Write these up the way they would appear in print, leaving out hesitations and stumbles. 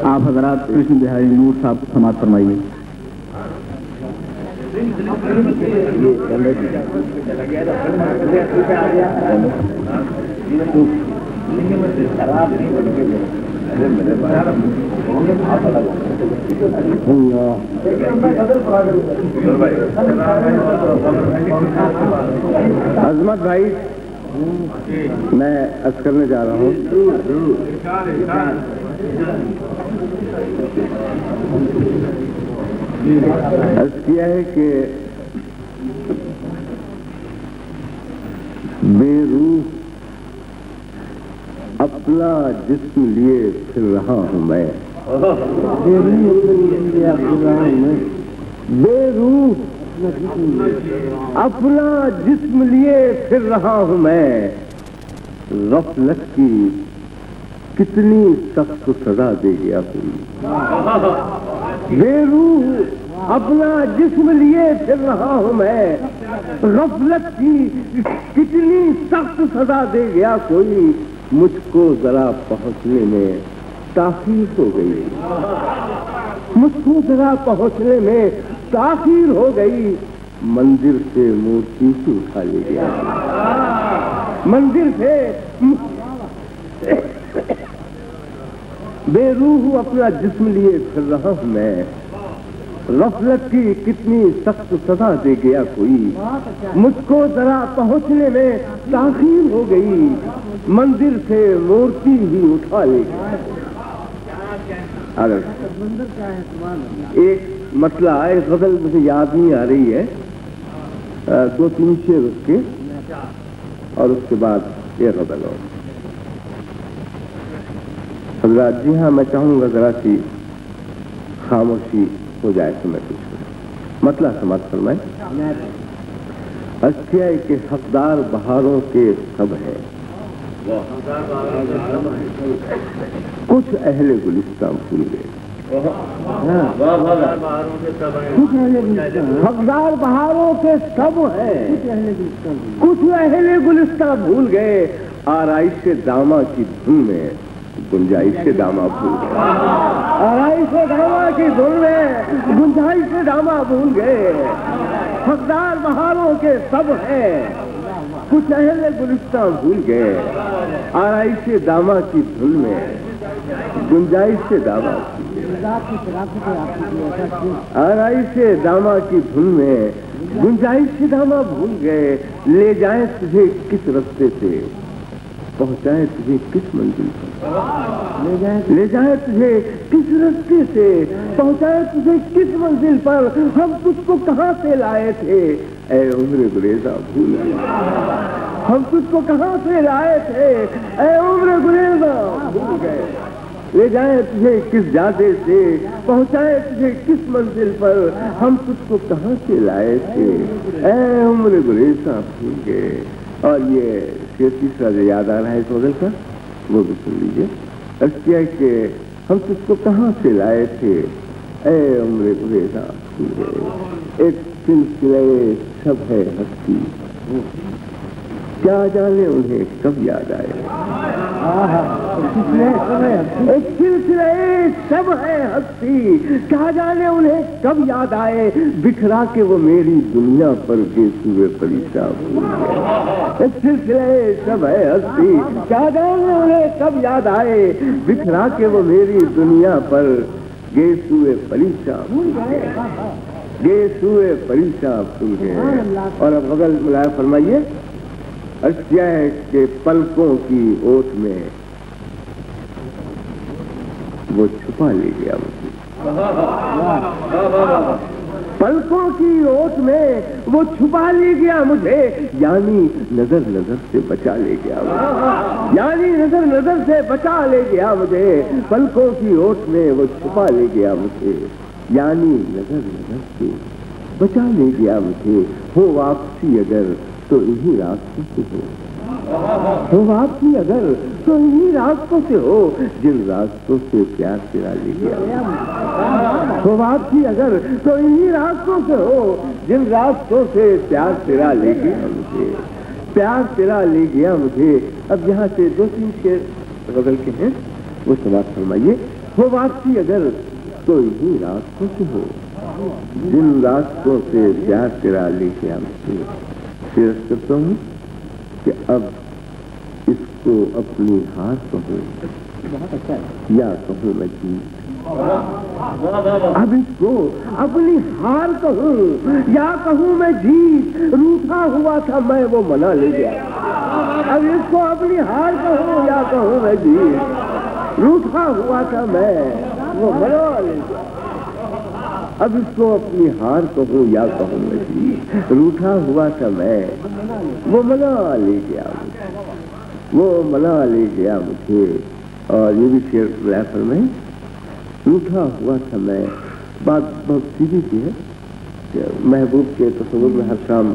آپ حضرات کرشن بہاری نور صاحب کو سماعت فرمائیے. عظمت بھائی میں عرض کرنے جا رہا ہوں. عرض کیا ہے کہ بے روح اپنا جسم لیے پھر رہا ہوں میں. بے روح اپنا جسم لیے پھر رہا ہوں میں. غفلت کی کتنی سخت سزا دے گیا کوئی. بے روح اپنا جسم لیے پھر رہا ہوں میں. غفلت کی کتنی سخت سزا دے گیا کوئی. مجھ کو ذرا پہنچنے میں تاخیر ہو گئی. مجھ کو ذرا پہنچنے میں تاخیر ہو گئی. مندر سے مورتی سے اٹھا لے گیا. مندر سے بے روح اپنا جسم لیے پھر رہا ہوں میں. غفلت کی کتنی سخت سزا دے گیا کوئی. مجھ کو ذرا پہنچنے میں تاخیر ہو گئی. مندر سے مورتی ہی اٹھا لے گیا. اگر ایک مسئلہ ایک غزل مجھے یاد نہیں آ رہی ہے, 2-3 شعر اس کے اور اس کے بعد یہ غزل اور حضرات. جی ہاں, میں چاہوں گا ذرا سی خاموشی ہو جائے تو میں کچھ مسئلہ سماعت فرمائیں. اچھا ہے کہ حقدار بہاروں کے سب ہے, کچھ اہل گلستان بھول گئے. حقدار بہاروں کے سب ہے, کچھ اہل گلستان بھول گئے. آرائش دامہ کی دھن میں گنجائش دامہ بھول گئے. آرائش دامہ کی دھن میں گنجائش دامہ بھول گئے. حقدار بہاروں کے سب ہے, کچھ اہل گلستان بھول گئے. آرائش دامہ کی دھن میں گنجائش دامہ, آرائش دامہ کی دھن میں گنجائش دامہ بھول گئے. لے جائیں تجھے کس رستے سے, پہنچائیں تجھے کس منزل پر. لے جائیں تجھے کس رستے سے, پہنچائیں تجھے کس منزل پر. ہم تجھ کو کہاں سے لائے تھے اے عمر گریزاں بھول گئے. ہم تجھ کو کہاں سے لائے تھے اے عمر گریزاں بھول گئے. لے جائیں تجھے کس جادے سے, پہنچائیں تجھے کس منزل پر. ہم تجھ کو کہاں سے لائے تھے اے عمر گریزاں بھول گئے. اور یہ تیسرا جو یاد آ رہا ہے اس غزل کا وہ بھی سن لیجیے. عرض کیا کہ ہم تجھ کو کہاں سے لائے تھے اے عمر گریزاں بھول گئے. ایک سلسلے سب ہے ہستی, کیا جانے انہیں کب یاد آئے. ایک سلسلے سب ہے ہستی, کیا جانے انہیں کب یاد آئے. بکھرا کے وہ میری دنیا پر گیسوئے پریشاں بھول گئے. ایک سلسلے سب ہے ہستی, کیا جانے انہیں کب یاد آئے. بکھرا کے وہ میری دنیا پر گیسوئے پریشاں بھول گئے. گیسوئے پریشاں بھول گئے. اور اب غزل ملاحظہ فرمائیے. اشیاء ہے کہ پلکوں کی اوٹ میں وہ چھپا لے گیا مجھے. پلکوں کی اوٹ میں وہ چھپا لے گیا مجھے. یعنی نظر نظر سے بچا لے گیا مجھے. یعنی نظر نظر سے بچا لے گیا مجھے. پلکوں کی اوٹ میں وہ چھپا لے گیا مجھے. یعنی نظر نظر سے بچا لے گیا مجھے. ہو واپسی اگر تو انہی راستوں سے ہو واپسی اگر تو انہی راستوں سے ہو جن راستوں سے پیار تیرا لے گیا. ہو واپسی اگر تو انہی راستوں سے ہو جن راستوں سے پیار تیرا لے گیا مجھے. پیار تیرا لے گیا مجھے. اب یہاں سے 2-3 شعر غزل کے ہیں وہ سماعت فرمائیے. وہ واپسی اگر تو انہی راستوں سے ہو جن راستوں سے پیار تیرا لے کے ہم سے شیئر کرتا ہوں کہ اب اس کو اپنی ہار کہوں یا کہوں میں جیت، اب اس کو اپنی ہار کہوں یا کہوں میں جیت، روٹھا ہوا تھا میں وہ منا لے گیا، اب اس کو اپنی ہار کہوں یا کہوں میں جیت، روٹھا ہوا تھا میں وہ منا لے گیا، اب اس کو اپنی ہار کہوں یا کہوں میں جیت، روٹھا ہوا تھا میں وہ منا لے گیا، وہ منا لے گیا مجھے۔ اور یہ بھی شعر ریفر میں روٹھا ہوا تھا میں، بات بہت سیدھی سی ہے کہ محبوب کے تصور میں ہر شام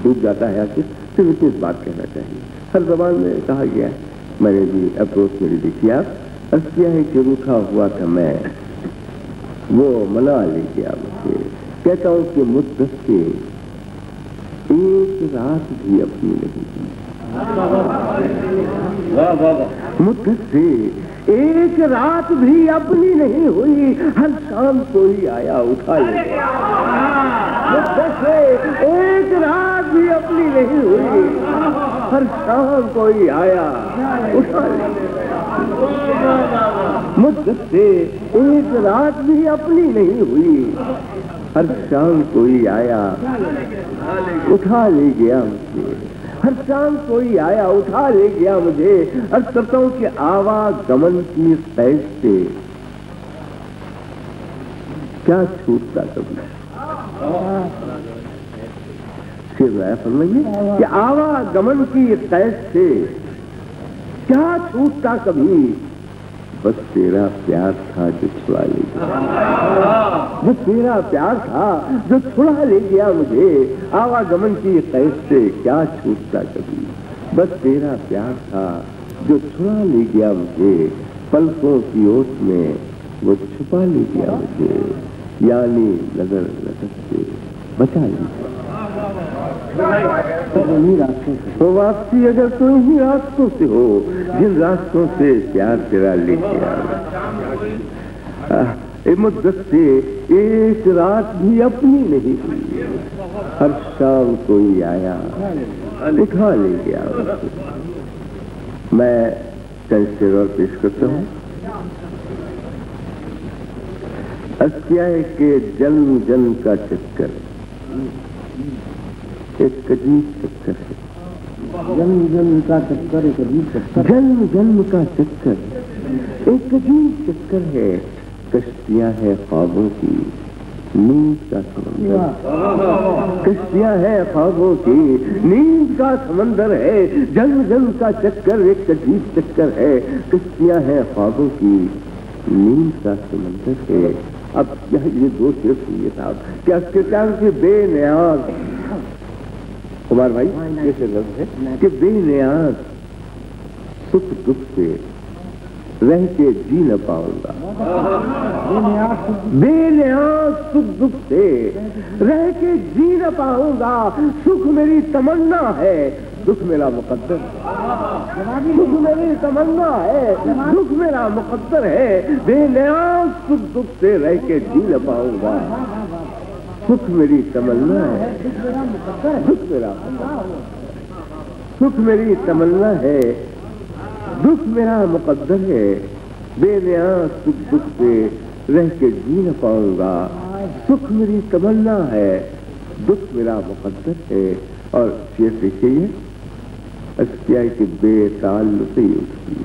ڈوب جاتا ہے آخر، صرف اتنی بات کہنا چاہیے، ہر زبان میں کہا گیا ہے، میں نے بھی اپروچ میری دیکھی، آپ عرض کیا ہے کہ روٹھا ہوا تھا میں وہ منا لے گیا مجھے، کہتا ہوں کہ مدت سے ایک رات بھی اپنی نہیں ہوئی، مدت سے ایک رات بھی اپنی نہیں ہوئی، ہر شام کوئی آیا اٹھا لے گیا، مدت سے ایک رات بھی اپنی نہیں ہوئی، ہر شام کوئی آیا اٹھا لے گیا، مدت سے ایک رات بھی اپنی نہیں ہوئی، ہر شام کوئی آیا اٹھا لے گیا مجھے، ہر شام کوئی آیا اٹھا لے گیا مجھے، عرض کرتا ہوں کہ آواگمن کی قید سے کیا چھوٹتا کبھی، فرمائیے کہ آواگمن کی قید سے کیا چھوٹتا کبھی، بس تیرا پیار تھا جو چھڑا لے گیا، بس تیرا پیار تھا جو چھڑا لے گیا مجھے، آواگمن کی قید سے کیا چھوٹتا کبھی، بس تیرا پیار تھا جو چھڑا لے گیا مجھے، پلکوں کی اوٹ میں وہ چھپا لے گیا مجھے، یعنی نظر نظر سے بچا لے گیا، تو واپسی اگر تو انہی راستوں سے ہو جن راستوں سے پیار تیرا لے کے آیا، مدت سے ایک رات بھی اپنی نہیں ہوئی، ہر شام کوئی آیا اٹھا لے گیا، میں چند شعر اور پیش کرتا ہوں۔ عرض کیا ہے کہ جنم جنم کا چکر ایک عجیب چکر ہے، جنم جنم کا چکر ایک عجیب چکر، جنم جنم کا چکر ایک عجیب چکر ہے، کشتیاں ہیں خوابوں کی نیند کا سمندر، کشتیاں ہیں خوابوں کی نیند کا سمندر ہے، جنم جنم کا چکر ایک عجیب چکر ہے، کشتیاں ہیں خوابوں کی نیند کا سمندر ہے۔ اب یہ دو شعر سنیے صاحب کہ اختتام سے بے نیاز، کمار بھائی کیسے لفظ ہے کہ بے نیاز سکھ دکھ سے رہ کے جی نہ پاؤں گا، بے نیاز سکھ دکھ سے رہ کے جی نہ پاؤں گا، سکھ میری تمنا ہے دکھ میرا مقدر، سکھ میری تمنا ہے دکھ میرا مقدر ہے، بے نیاز سکھ دکھ سے رہ کے جی نہ پاؤں گا، سکھ میری تمنا ہے دکھ میرا، سکھ میری تمنا ہے دکھ میرا مقدر ہے، بے نیاز سکھ دکھ سے رہ کے جی نہ پاؤں گا، سکھ میری تمنا ہے دکھ میرا مقدر ہے۔ اور شعر دیکھیے اشیاء کی بے تعلقی اس کی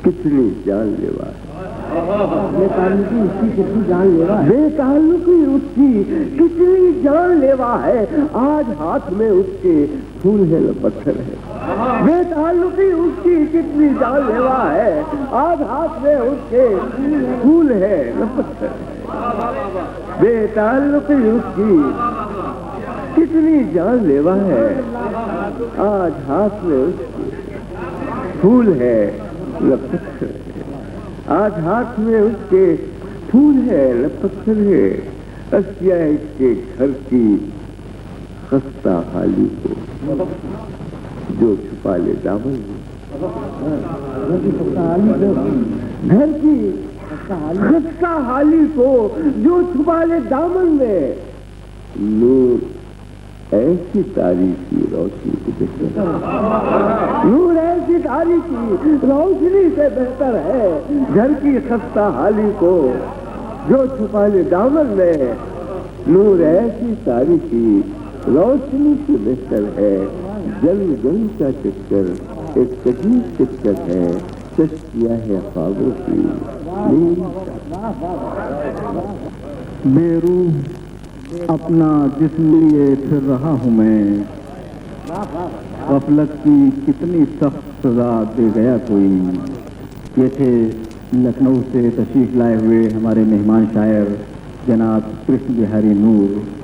کتنی جان لیوا ہے، بے تعلقی اس کی کتنی جان لیوا ہے، بے تعلقی اس کی کتنی جان لیوا ہے، آج ہاتھ میں اس کے پھول ہے نہ پتھر ہے، بے تعلقی اس کی کتنی جان لیوا ہے، آج ہاتھ میں اس کے پھول ہے نہ پتھر ہے، بے تعلقی اس کی کتنی جان لیوا ہے، آج ہاتھ میں اس کے پھول ہے نہ پتھر ہے، آج ہاتھ میں اس کے پھول ہے نہ پتھر ہے، اشیاء کے گھر کی خستہ حالی کو جو چھپا لے دامن میں، گھر کی خستہ حالی کو جو چھپا لے دامن میں، نور ایسی تاریخی روشنی سے بہتر ہے، نور ایسی تاریخی روشنی سے بہتر ہے، گھر کی خستہ حالی کو جو چھپا لے دامن میں، نور ایسی تاریخی روشنی سے بہتر ہے، جل جل کا چکر ایک عجیب چکر ہے، تشکیہ ہے خوابوں کی بے روح اپنا جسم لیے پھر رہا ہوں میں، غفلت کی کتنی سخت سزا دے گیا کوئی۔ یہ تھے لکھنؤ سے تشریف لائے ہوئے ہمارے مہمان شاعر جناب کرشن بہاری نور۔